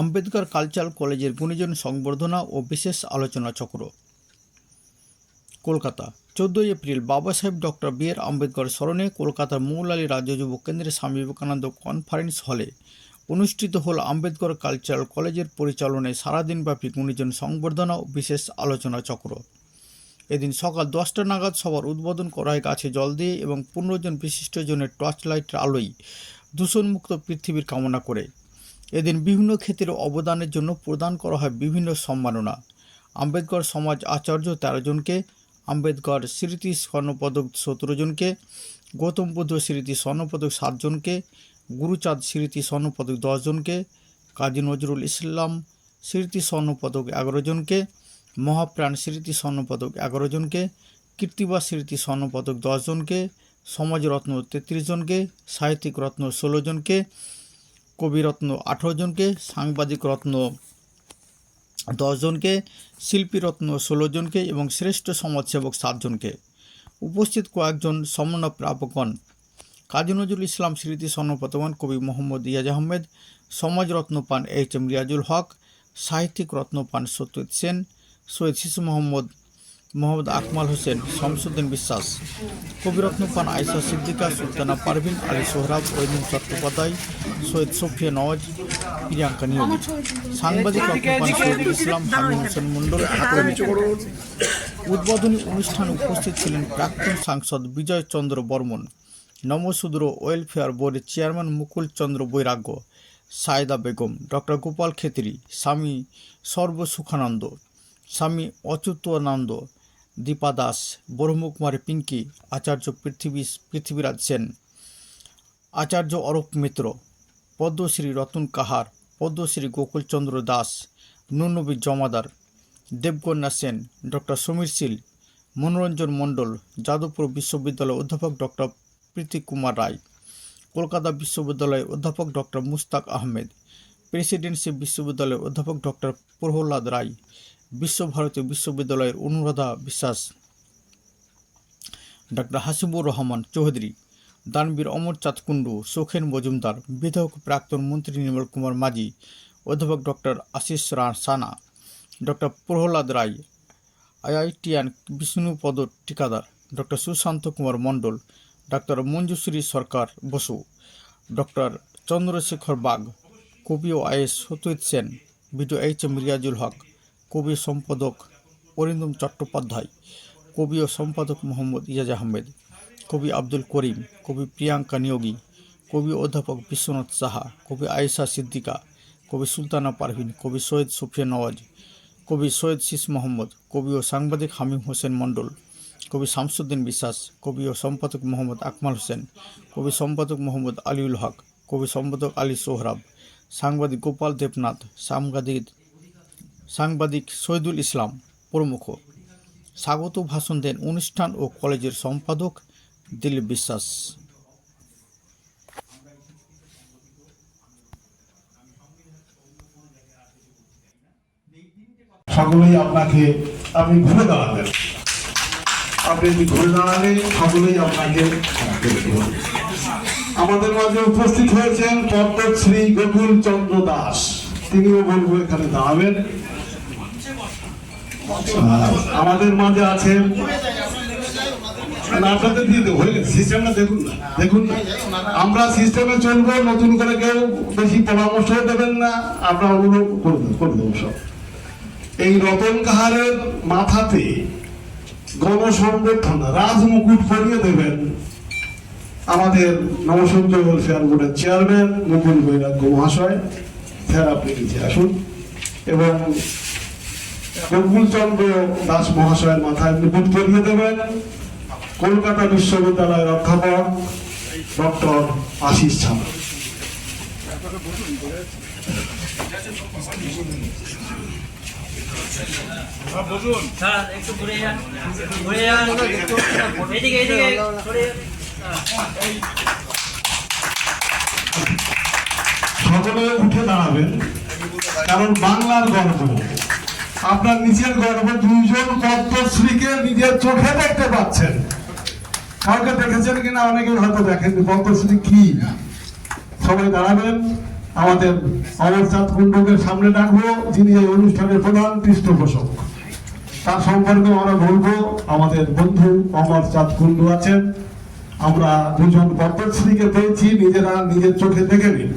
Ambedkar cultural কলেজের গুণীজন সংবর্ধনা ও বিশেষ আলোচনা চক্র। কলকাতা 14 এপ্রিল বাবা সাহেব ডক্টর বি.আর. আম্বেদকর স্মরণে কলকাতার মৌলালী রাজ্য যুব কেন্দ্রে স্বামী বিবেকানন্দ কনফারেন্স হলে অনুষ্ঠিত হল আম্বেদকর কালচারাল কলেজের পরিচালনায় সারাদিনব্যাপী গুণীজন সংবর্ধনা ও বিশেষ আলোচনা চক্র। এদিন সকাল 10টা নাগাদ সবার উদ্বোধন করা হয় গাছে জল দিয়ে এবং 15 জন বিশিষ্টজনের টর্চ লাইটের আলোয় দূষণমুক্ত পৃথিবীর কামনা করে। এদিন বিভিন্ন ক্ষেত্রে অবদানের জন্য প্রদান করা হয় বিভিন্ন সম্মাননা। আম্বেদকর সমাজ আচার্য 13 জনকে, আম্বেদকর স্মৃতি স্বর্ণপদক 17 জনকে, গৌতম বুদ্ধ স্মৃতি স্বর্ণপদক 7 জনকে, গুরুচাঁদ স্মৃতি স্বর্ণপদক 10 জনকে, কাজী নজরুল ইসলাম স্মৃতি স্বর্ণপদক 11 জনকে, মহাপ্রাণ স্মৃতি স্বর্ণপদক 11 জনকে, কীর্তিবাস স্মৃতি স্বর্ণপদক 10 জনকে, সমাজরত্ন 33 জনকে, সাহিত্যিক রত্ন 16 জনকে, কবিরত্ন 18 জনকে, সাংবাদিক রত্ন 10 জনকে, শিল্পী রত্ন 16 জনকে এবং শ্রেষ্ঠ সমাজসেবক 7 জনকে। উপস্থিত কয়েকজন সম্মাননা প্রাপকগণ: কাজী নজরুল ইসলাম স্মৃতি স্বর্ণপদক কবি মোহাম্মদ ইয়াজ আহমেদ, সমাজরত্ন পান এইচ.এম. রিয়াজুল হক, সাহিত্যিক রত্ন পান সত্যজিৎ সেন, সৈয়দ শিশু মোহাম্মদ আকমাল হোসেন, শামসুদ্দিন বিশ্বাস, কবিরত্ন পান আয়েশা সিদ্দিকা, সুলতানা পারভিন, আলী সোহরাব, ঐদিন চট্টোপাধ্যায়, সৈয়দ সোফিয়া নওয়াজ, প্রিয়াঙ্কা নিয়োগী। সাংবাদিক রত্ন পান শহীদুল ইসলাম, হামিদ হোসেন মণ্ডল। উদ্বোধনী অনুষ্ঠানে উপস্থিত ছিলেন প্রাক্তন সাংসদ বিজয় চন্দ্র বর্মন, নমশূদ্র ওয়েলফেয়ার বোর্ডের চেয়ারম্যান মুকুল চন্দ্র বৈরাগ্য, সায়েদা বেগম, ডক্টর গোপাল খেতরি, স্বামী সর্বসুখানন্দ, স্বামী অচ্যুতানন্দ, দীপা দাস, ব্রহ্মকুমারী পিঙ্কি, আচার্য পৃথিবীরাজ সেন, আচার্য অরূপ মিত্র, পদ্মশ্রী রতন কাহার, পদ্মশ্রী গোকুলচন্দ্র দাস, নুনবী জমাদার, দেবকন্যা সেন, ডক্টর সমীর শীল, মনোরঞ্জন মণ্ডল, যাদবপুর বিশ্ববিদ্যালয়ের অধ্যাপক ডক্টর প্রীতি কুমার রায়, কলকাতা বিশ্ববিদ্যালয়ের অধ্যাপক ডক্টর মুস্তাক আহমেদ, প্রেসিডেন্সি বিশ্ববিদ্যালয়ের অধ্যাপক ডক্টর প্রহ্লাদ রায়, বিশ্বভারতী বিশ্ববিদ্যালয়ের অনুরাধা বিশ্বাস, ডক্টর হাসিবুর রহমান চৌধুরী, দানবীর অমরচাঁদ কুণ্ডু, শৌখেন মজুমদার, বিধায়ক প্রাক্তন মন্ত্রী নির্মল কুমার মাঝি, অধ্যাপক doctor Ashis Sana, doctor Prahlad Roy, IITian Bishnupada Thikadar, doctor Sushanta Kumar Mondal, doctor Manjushree Sarkar Basu, doctor Chandrashekhar Bag, কবি ও IAS Satyajit Sen, BDO HM. Riazul Haque, কবি সম্পাদক অরিন্দম চট্টোপাধ্যায়, কবি ও সম্পাদক মোহাম্মদ ইয়াজ আহমেদ, কবি আব্দুল করিম, কবি প্রিয়াঙ্কা নিয়োগী, কবি অধ্যাপক বিশ্বনাথ সাহা, কবি আয়েশা সিদ্দিকা, কবি সুলতানা পারভিন, কবি সৈয়দ সুফিয়া নওয়াজ, কবি সৈয়দ শীষ মোহাম্মদ, কবি ও সাংবাদিক হামিম হোসেন মণ্ডল, কবি শামসুদ্দিন বিশ্বাস, কবি ও সম্পাদক মোহাম্মদ আকমাল হোসেন, কবি সম্পাদক মোহাম্মদ আলিউল হক, কবি সম্পাদক আলী সোহরাব, সাংবাদিক গোপাল দেবনাথ, সাংবাদিক শহীদুল ইসলাম প্রমুখ। স্বাগত ভাষণ দেন অনুষ্ঠান ও কলেজের সম্পাদক দিলীপ বিশ্বাস। সকলেই আপনাকে আপনি ঘুরে দাঁড়াবেন, আপনি ঘুরে দাঁড়ালে সকলেই আপনাকে। আমাদের মাঝে উপস্থিত হয়েছেন পদ্মশ্রী গোকুল চন্দ্র দাস, তিনিও বলবো এখানে দাঁড়াবেন। আমাদের মাঝে আছেন, আপনাদের দিয়ে দেবো, সিস্টেমটা দেখুন না, আমরা সিস্টেমে চলবো, নতুন করে কেউ বেশি পরামর্শ দেবেন না, আপনারা অনুরোধ করে দেবো সব। এই রতন কাহারের মাথাতে গণসংগঠন রাজমুকুট পরিয়ে দেবেন আমাদের নমশূদ্র ওয়েলফেয়ার বোর্ডের চেয়ারম্যান মুকুল বৈরাগ্য মহাশয়। স্যার আপনি নিচে আসুন। এবং গোকুলচন্দ্র দাস মহাশয়ের মাথায় মুকুট পরিয়ে দেবেন কলকাতা বিশ্ববিদ্যালয়ের অধ্যাপক ডক্টর আশিস ছানা। সকলে উঠে দাঁড়াবেন, কারণ বাংলার গর্ব, আপনার নিজের গর্ব। 2 জন পদ্মশ্রীকে নিজের চোখে দেখতে পাচ্ছেন। কাউকে দেখেছেন কিনা অনেকে হয়তো দেখেন। পদ্মশ্রী কি? সবাই দাঁড়াবেন। আমাদের অমরচাঁদ কুণ্ডুকে সামনে ডাকবো, যিনি এই অনুষ্ঠানের প্রধান পৃষ্ঠপোষক। তার সম্পর্কে আমরা বলবো, আমাদের বন্ধু অমরচাঁদ কুণ্ডু আছেন। আমরা দুজন পদ্মশ্রীকে পেয়েছি, নিজেরা নিজের চোখে দেখে নিন।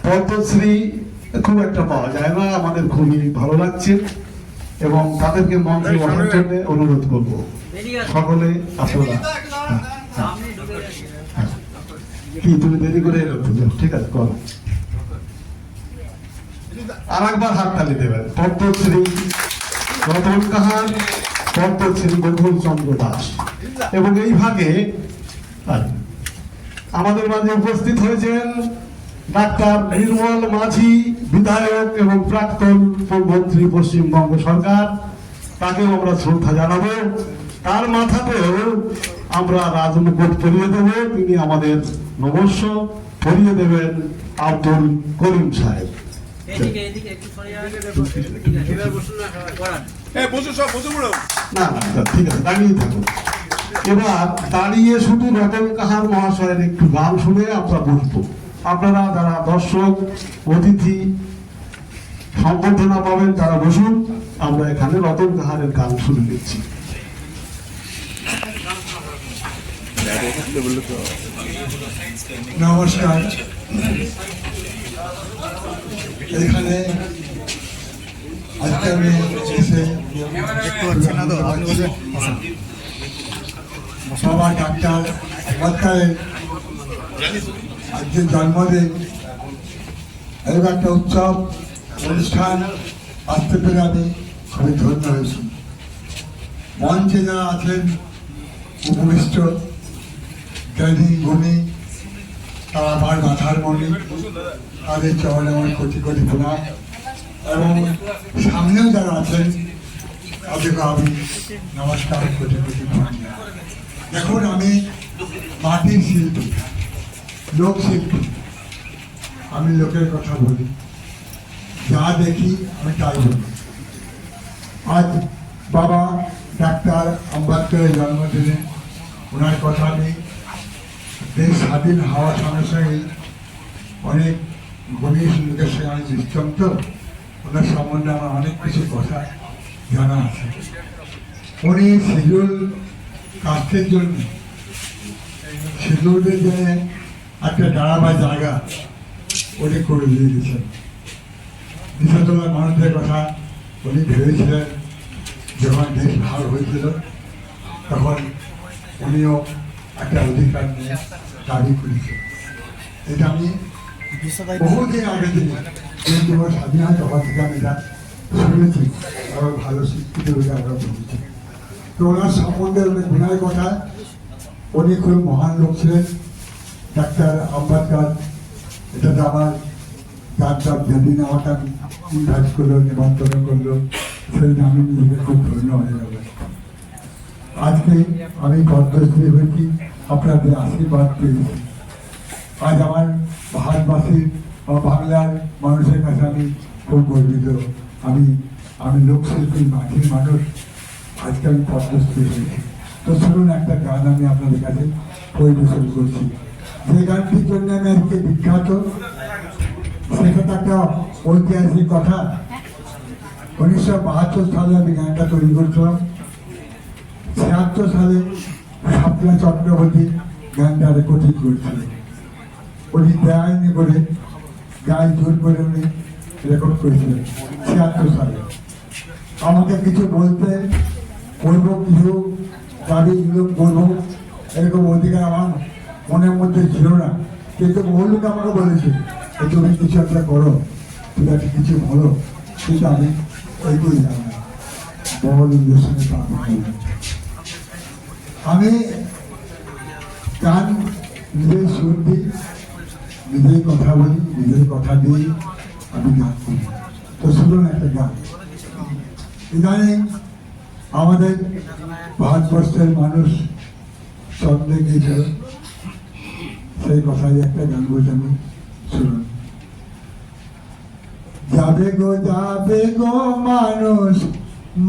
পদ্মশ্রী খুব একটা পাওয়া যায় না, আমাদের খুবই ভালো লাগছে এবং তাদেরকে মঞ্চে বসার জন্য অনুরোধ করবো সকলে। আপনারা কি তুমি দেরি করে এলো? ঠিক আছে, করো। আর একবার হাততালি দেবেন। পদ্মশ্রী রতন কাহার, পদ্মশ্রী গৌতম চন্দ্র দাস। এবং এই ভাগে আমাদের মাঝে উপস্থিত হয়েছেন ডাক্তার নির্মল মাঝি, বিধায়ক এবং প্রাক্তন মন্ত্রী পশ্চিমবঙ্গ সরকার। তাকেও আমরা শ্রদ্ধা জানাবো। তার মাথাতেও আমরা রাজমুকুট পরিয়ে দেব। তিনি আমাদের নমস্য পরিয়ে দেবেন আব্দুল করিম সাহেব। না না, ঠিক আছে, দাঁড়িয়ে থাকুন। এবার দাঁড়িয়ে শুধু রতন কাহার মহাশয়ের একটু গান শুনে আমরা বসবো। আপনারা যারা দর্শক অতিথি সম্বর্ধনা পাবেন তারা বসুন। আমরা এখানে রতন কাহারের গান শুনে নিচ্ছি। নমস্কার। এখানে আজকে আমি এসে বাবা ডাক্তার আম্বেদকরের আজকের জন্মদিন, এরকম একটা উৎসব অনুষ্ঠান আসতে পেরে আমি খুবই ধন্য হয়েছি। মঞ্চে যারা আছেন উপবিষ্ট জ্ঞানী গুণী, তারা আমার মাথার মণি, তাদের চরণে আমার কোটি কোটি প্রণাম। এবং সামনেও যারা আছেন তাদেরকে আমি নমস্কার, কোটি কোটি প্রণাম। দেখুন, আমি মাটির শিল্পী, লোকশিল্পী। আমি লোকের কথা বলি, যা দেখি আমি তাই বলি। আজ বাবা ডাক্তার আম্বেদকরের জন্মদিনে ওনার কথা নেই। দেশ স্বাধীন হওয়ার সঙ্গে সঙ্গে অনেক ঘনিষ্ঠ লোকের সঙ্গে আমি দৃষ্টান্ত, ওনার সম্বন্ধে আমার অনেক কিছু কথা জানা আছে। উনি শিডিউল কাস্টের জন্য, শিডিউলের জন্য একটা দাঁড়াবার জায়গা উনি করে দিয়ে দিয়েছেন। নিশাতলার মানুষদের কথা উনি ভেবেছিলেন। যখন দেশ ভাগ হয়েছিল তখন উনিও একটা অধিকার নিয়ে দাবি করেছে। এটা আমি বহুদিন আগে থেকে, কিন্তু স্বাধীন হয় তখন থেকে আমি এটা শুনেছি। আরো ভালো শিক্ষিত হয়ে আমরা বলেছি। তো ওনার সম্বন্ধে অনেক গুণার কথা। উনি খুব মহান লোক ছিলেন। ডাক্তার আম্বেদকর, এটা তো আমার ডাক্তার যেদিন আমাকে ইনভাইট করলো, নিমন্ত্রণ করলো, সেই আমি নিজেকে খুব ধন্য হয়ে গেল। আজকে আমি পদ্মশ্রী হয়েছি, আপনাদের আশীর্বাদ পেয়েছি। আজ আমার ভারতবাসীর বা বাংলার মানুষের কাছে আমি খুব গর্বিত। আমি লোকশিল্পী, মাটির মানুষ, আজকে আমি পদ্মশ্রী হয়েছি। তো শুনুন, একটা গান আমি আপনাদের কাছে পরিবেশন করছি। যে গানটির জন্য আমি আজকে বিখ্যাত, সেটা একটা ঐতিহাসিক কথা। 1972 সালে আমি গানটা তৈরি করছিলাম। 76 সালে শাপলা চক্রবর্তী গানটা রেকর্ডিং করেছিল। উনি দেয়নি বলে, গায়ে জোর করে উনি রেকর্ড করেছিলেন 76 সালে। আমাকে কিছু বলতে, করবো কিছু দাবি করবো, এরকম অধিকার আমার মনের মধ্যে ছিল না। কিন্তু বহু লোক আমাকে বলেছে, তুমি কিছু একটা করো, তুমি একটা কিছু বলো। কিন্তু আমি এইগুলি জানি না, বড় লোকদের সঙ্গে আমি গান নিজের সুর দিই, নিজেই কথা বলি, নিজের কথা দিই, আমি গান করি। তো শুনুন একটা গান। ইদানিং আমাদের ভারতবর্ষের মানুষ চন্দ্রে গিয়েছিল, সেই কথাই একটা গান বলছি আমি, শুনুন। যাবে গো মানুষ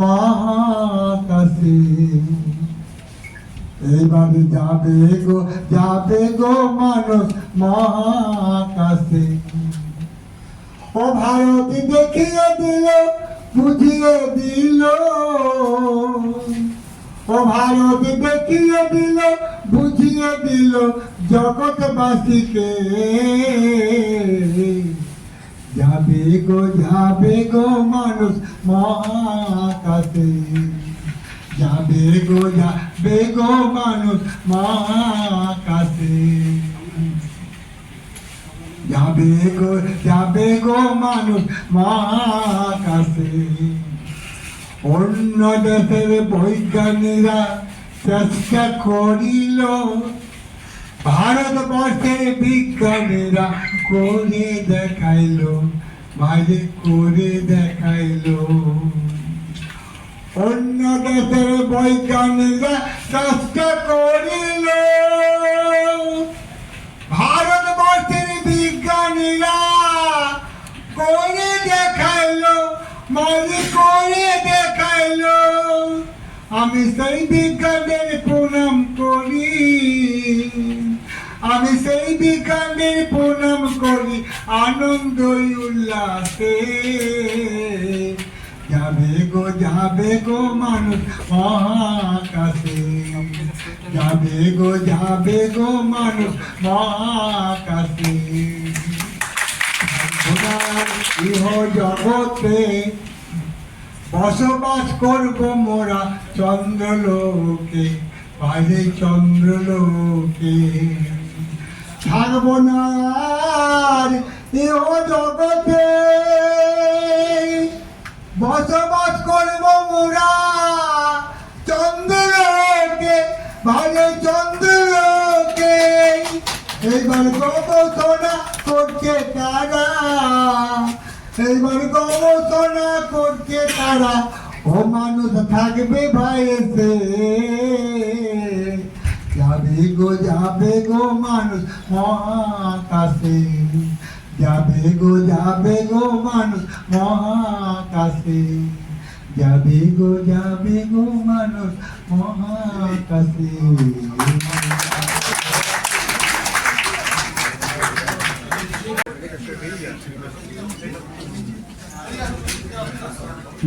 মহাকাশে, এইবারে যাবে গো মানুষ মহাকাশে। ও ভারত দেখিয়ে দিল, বুঝিয়ে দিল, ও ভারত দেখিয়ে দিল, বুঝিয়ে দিল জগৎবাসীকে। যাবে গো মানুষ মহাকাশে। যাবে গো মানুষ মহাকাশে। যাবে গো মানুষ মহাকাশে। অন্য দেশের বৈজ্ঞানিকরা চেষ্টা করিল, ভারতবর্ষের বিজ্ঞানীরা করে দেখাইল, বাইরে করে দেখাইল। অন্য দেশের বৈজ্ঞানিকরা চেষ্টা করিল, ভারতবর্ষের বিজ্ঞানীরা করে দেখাইল, বাইরে করে দেখাইল। আমি সেই বিজ্ঞানের প্রণাম করি, আমি সেই বিজ্ঞানের প্রণাম করি আনন্দ উল্লাসে। যাবে গো মানুষ মহাকাশে। যাবে গো মানুষ মহাকাশে। ইহ জগতে বসবাস করব মোরা চন্দ্রলোকে, বাইরে চন্দ্রলোকে। থাকবো না আর ইহ জগতে, বসবাস করব মোরা চন্দ্রলোকে, বাইরে চন্দ্রলোকে। এইবার গবেষণা করছে তারা, এইবার গবেষণা করছে তারা। ও মানুষ থাকবে ভাইসে। যাবে গো মানুষ মহাকাশে। যাবে গো মানুষ মহাকাশে। যাবে গো মানুষ মহাকাশে।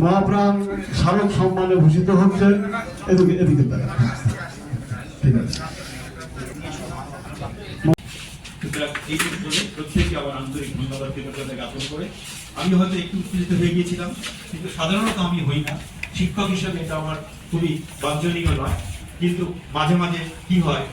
মহাপ্রাণ স্মারক সম্মানে ভূষিত হচ্ছেন। এদিকে তারা, ঠিক আছে। প্রত্যেককে আবার আন্তরিক ধন্যবাদ কৃতজ্ঞতা জ্ঞাপন করে আমি হয়তো একটু উত্তেজিত হয়ে গিয়েছিলাম, কিন্তু সাধারণত আমি হই না। শিক্ষক হিসেবে এটা আমার খুবই বাঞ্ছনীয় নয়, কিন্তু মাঝে মাঝে কি হয়